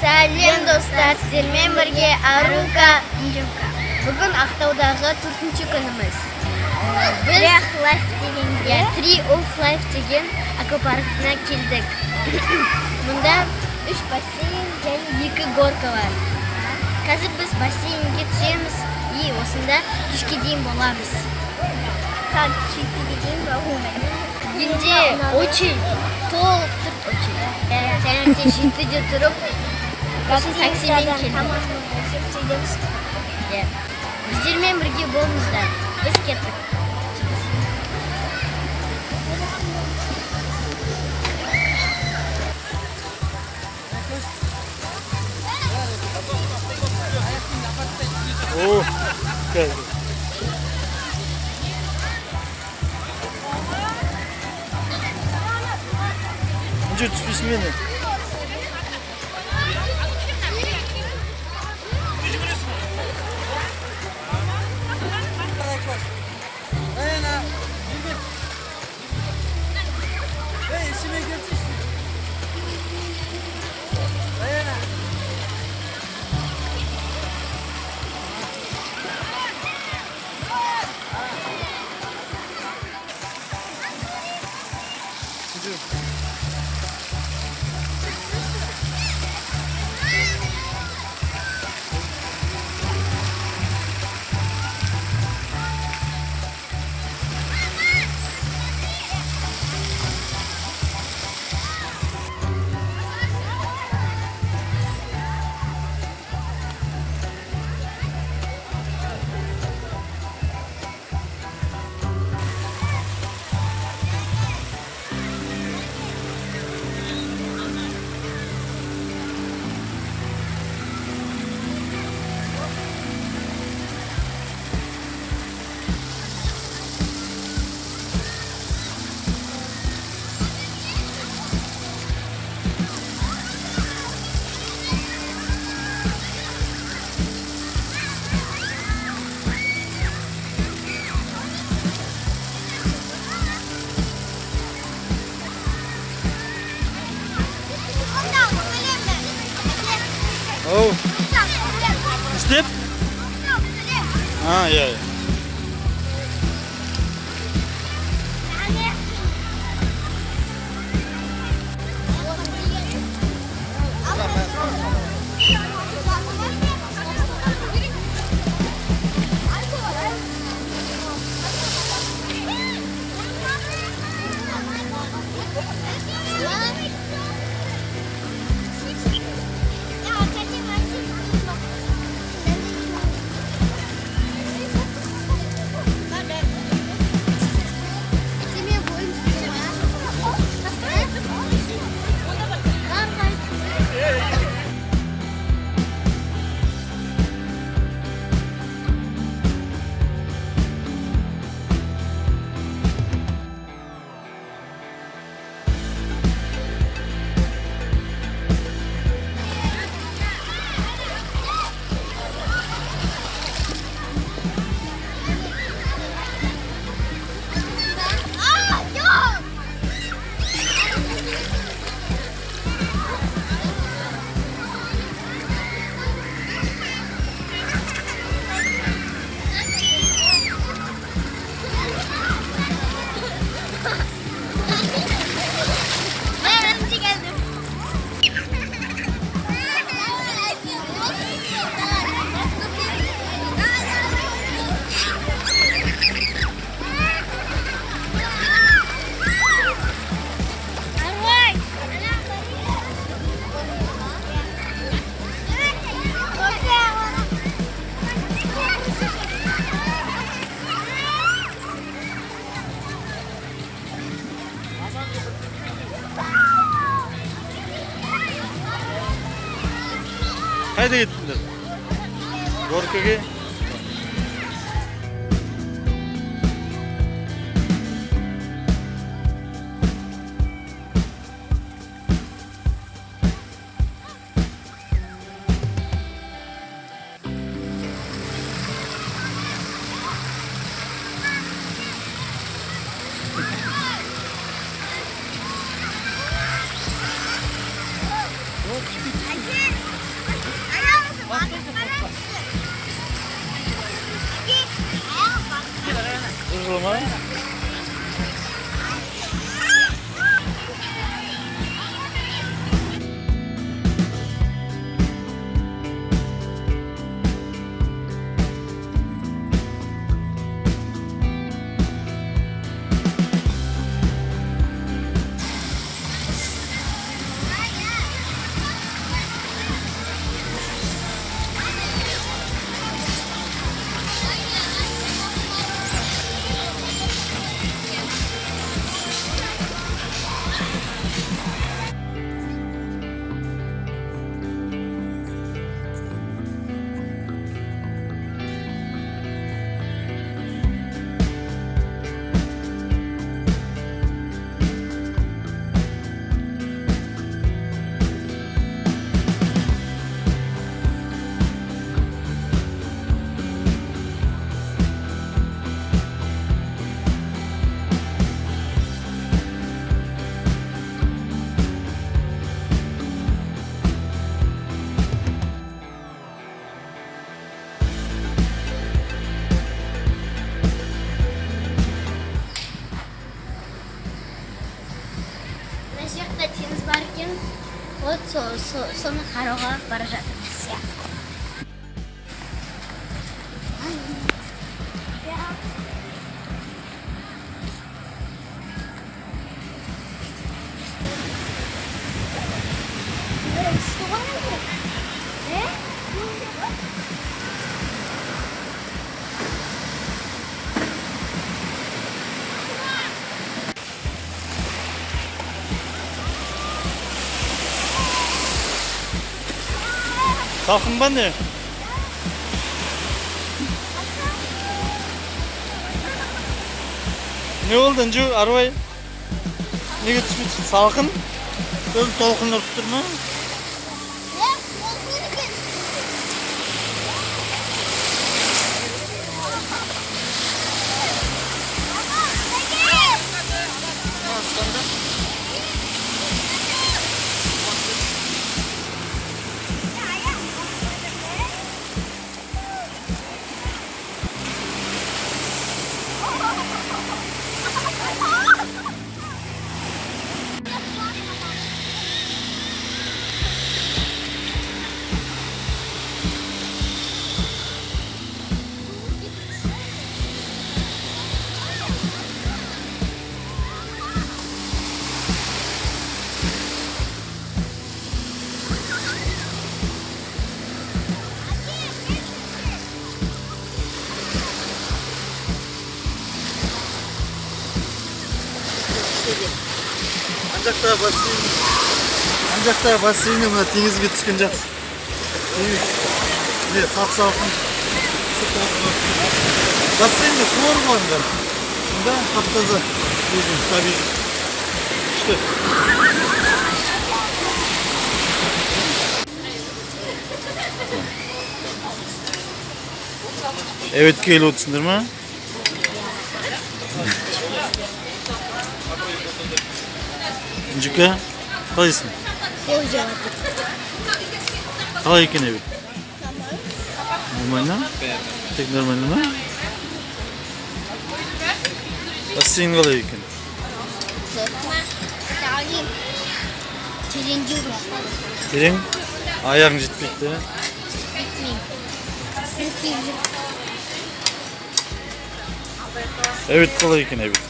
Сәлем достар, сіздермен бірге Арука. Бүгін Ақтаудағы 4-ші күніміз. Біз Tree of Life деген аквапаркына келдік. Мұнда 3 бассейн және 2 горка бар. Қазір біз бассейнге түсеміз и осында кешке дейін боламыз. Күнде очень толып тұрып очень. Таңертең 7-де тұрып, сосын таксимен келдік. Біздермен бірге болыңыздар. Біз кеттік. О, как. Ну что, спортсмены? Oh, step? Ah, yeah. Haydi gittiler. Gorkaga. Again. Durma. Mына теңіз бар екен. Вот соны қарауға бара жатырмыз. Salkın ben de. Ne oldu Anju Arvay? Ne gitmiş? Salkın? Öz tolkınlar tutturma. Ancak da basayını mı denizге түскен жақсы. Ne sap-salқын. Бассейнде хлор қойған. Да, тап-таза. Табиғи. Күшті. Evet kelіп отырсыңдар ма? Анжука, қалайсың? Қалай екен әбет? Нормально? Тек нормально ма? Бассейн қалай екен? Терең? Аяғың жетпейді. Evet қалай екен әбет?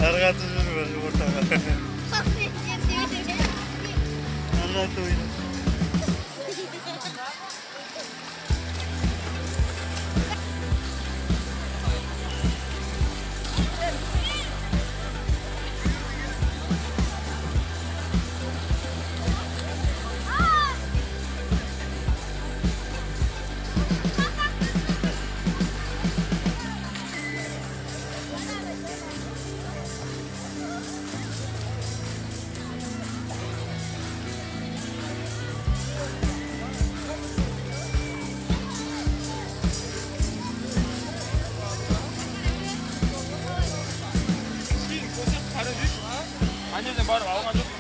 Арғаты жүріп ортаға. Арғаты ойны. жерден барып алған жоқ